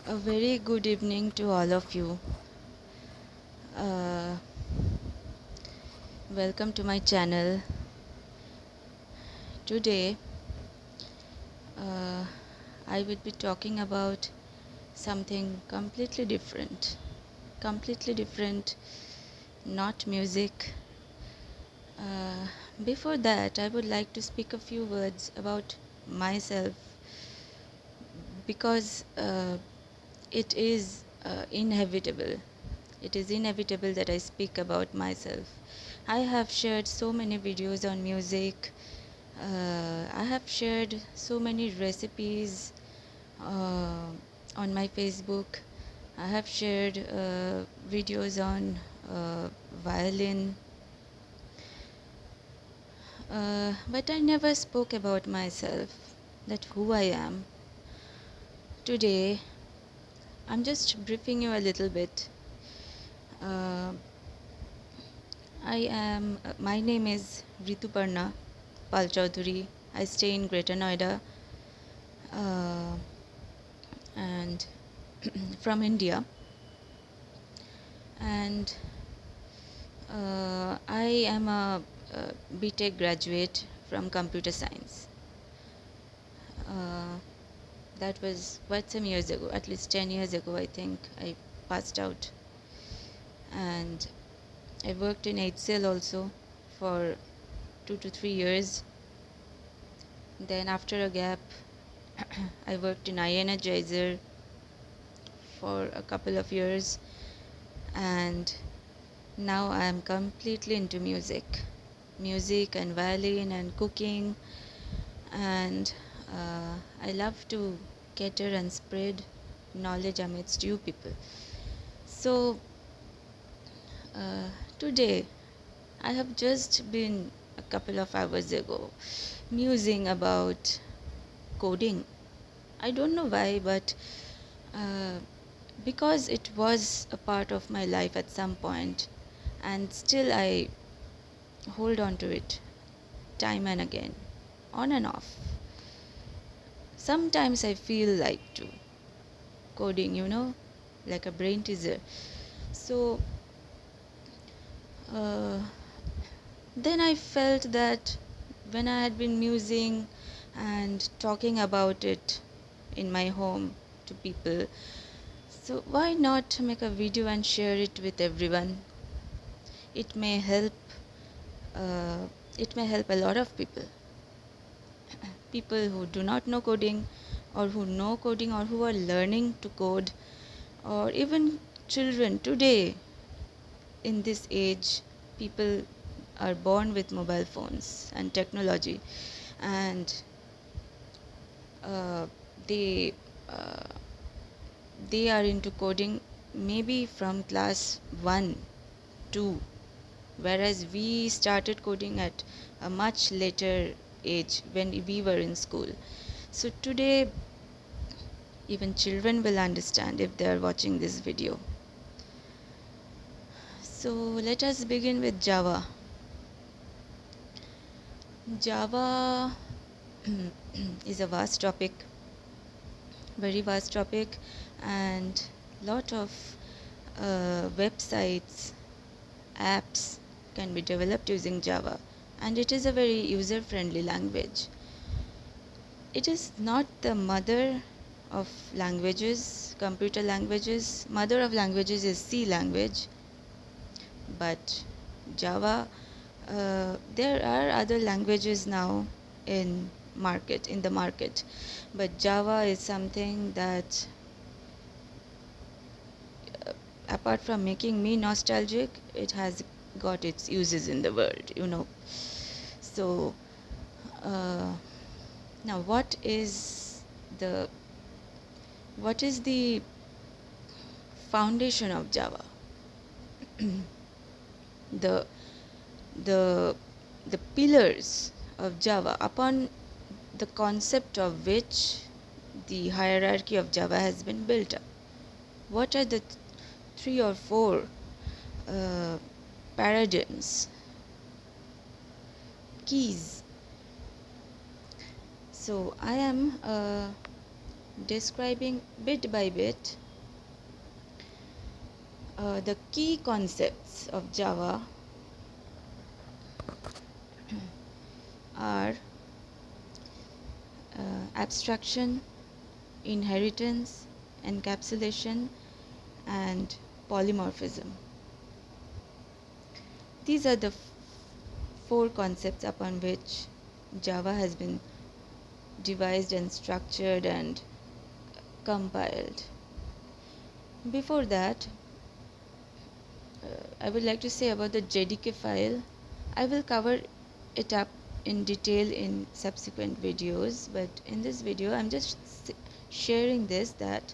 A very good evening to all of you. Uh, Welcome to my channel. Today, uh, I will be talking about something completely different. Completely different, not music. Uh, Before that, I would like to speak a few words about myself because it is inevitable. It is inevitable that I speak about myself. I have shared so many videos on music. I have shared so many recipes uh, on my Facebook. I have shared videos on violin, but I never spoke about myself, that who I am. Today, I'm just briefing you a little bit. Uh, my name is Rituparna Pal Chaudhuri. I stay in Greater Noida uh, and from India. And I am a BTech graduate from computer science. Uh, that was quite some years ago, at least 10 years ago, I think I passed out. And I worked in HCL also for 2 to 3 years. Then after a gap, I worked in iEnergizer for a couple of years, and now I am completely into music and violin and cooking, and I love to cater and spread knowledge amidst you people. So uh, today I have just been a couple of hours ago musing about coding. I don't know why, but uh, because it was a part of my life at some point, and still I hold on to it time and again, on and off. Sometimes I feel like to coding, like a brain teaser. So uh, then I felt that when I had been musing and talking about it in my home to people, so why not make a video and share it with everyone? It may help. Uh, it may help a lot of people. People who do not know coding, or who know coding, or who are learning to code, or even children today. In this age, people are born with mobile phones and technology, and uh, they uh, they are into coding maybe from class 1 2, whereas we started coding at a much later age when we were in school. So today, even children will understand if they are watching this video. So let us begin with Java. Java is a vast topic, very vast topic, and lot of websites, apps can be developed using Java, and it is a very user-friendly language. It is not the mother of languages, computer languages. Mother of languages is C language, but Java, there are other languages now in the market, but Java is something that, apart from making me nostalgic, it has got its uses in the world. So uh, now the what is the foundation of Java? the the the pillars of Java, upon the concept of which the hierarchy of Java has been built up. What are the three or four uh, paradigms, keys? So I am describing bit by bit the key concepts of Java are abstraction, inheritance, encapsulation, and polymorphism. These are the four concepts upon which Java has been devised and structured and compiled. Before that, I would like to say about the JDK file. I will cover it up in detail in subsequent videos, but in this video I'm just sharing this that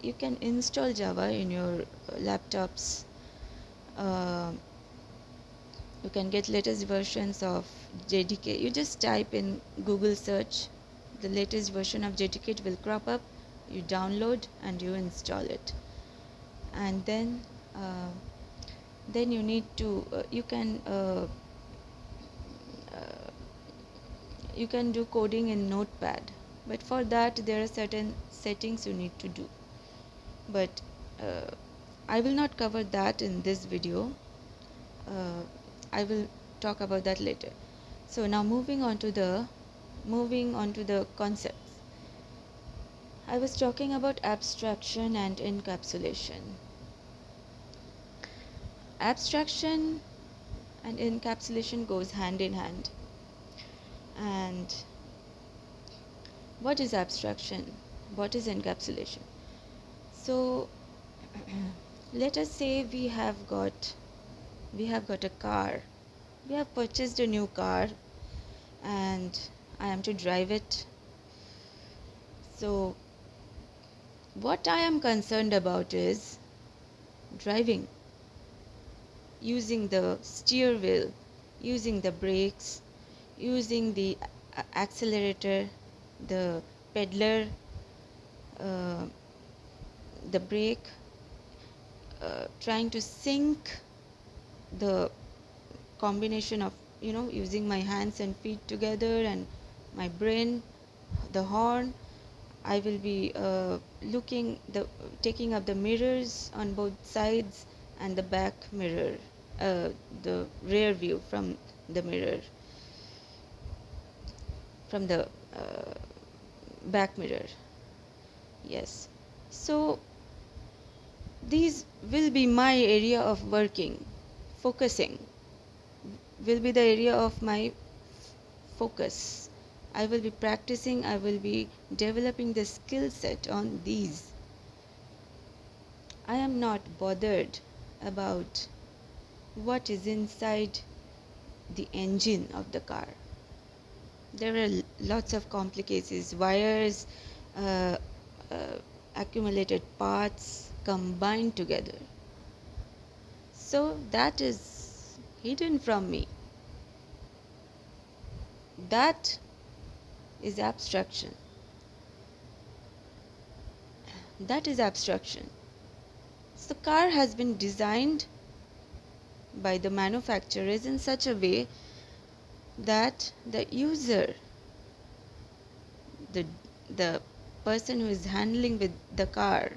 you can install Java in your laptops. You can get latest versions of JDK. You just type in Google search the latest version of JDK, it will crop up, you download and you install it. And then you need to you can do coding in Notepad, but for that there are certain settings you need to do, but I will not cover that in this video. I will talk about that later. So now moving on to the concepts. I was talking about abstraction and encapsulation. Abstraction and encapsulation goes hand in hand. And what is abstraction? What is encapsulation? So let us say we have got a car. We have purchased a new car and I am to drive it. So what I am concerned about is driving, using the steer wheel, using the brakes, using the accelerator, the pedaler, the brake, trying to sync the combination of using my hands and feet together and my brain, the horn. I will be taking up the mirrors on both sides and the back mirror, the rear view from the mirror, from the back mirror. Yes, so these will be my area of working. Focusing will be the area of my focus. I will be practicing, I will be developing the skill set on these. I am not bothered about what is inside the engine of the car. There are lots of complications, wires, accumulated parts combined together. So that is hidden from me. That is abstraction. That is abstraction. So the car has been designed by the manufacturers in such a way that the user, the person who is handling with the car,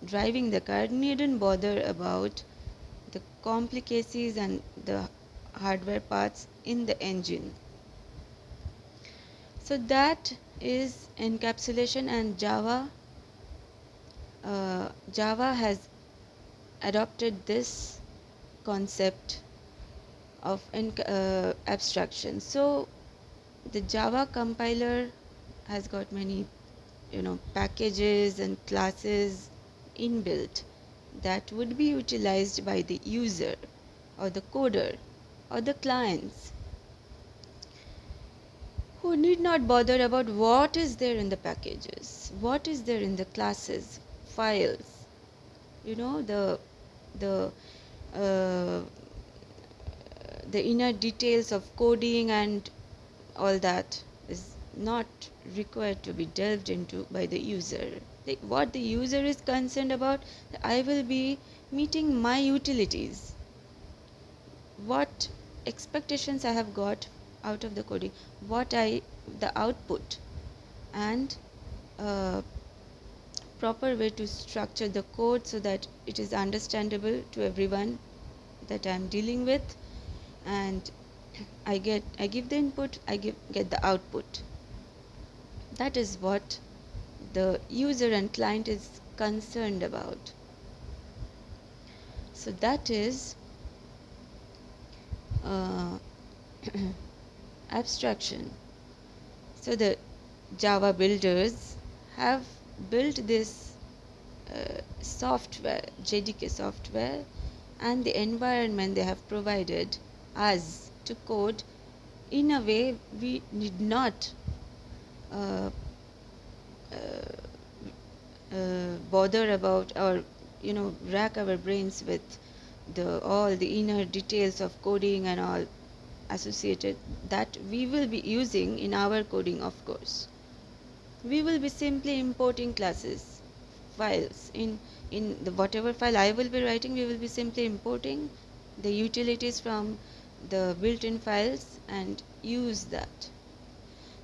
driving the car, needn't bother about the complications and the hardware parts in the engine. So that is encapsulation, and Java has adopted this concept of abstraction. So the Java compiler has got many packages and classes inbuilt that would be utilized by the user or the coder or the clients, who need not bother about what is there in the packages, what is there in the classes, files, the uh, the inner details of coding and all that is not required to be delved into by the user. What the user is concerned about, I will be meeting my utilities, what expectations I have got out of the coding, the output, and a proper way to structure the code so that it is understandable to everyone that I'm dealing with, and I give the input, get the output. That is what the user and client is concerned about. So that is uh, abstraction. So the Java builders have built this software, JDK software, and the environment they have provided us to code in a way we need not uh, bother about, or rack our brains with the all the inner details of coding and all associated, that we will be using in our coding. Of course, we will be simply importing classes files in the whatever file I will be writing. We will be simply importing the utilities from the built-in files and use that.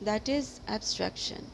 That is abstraction.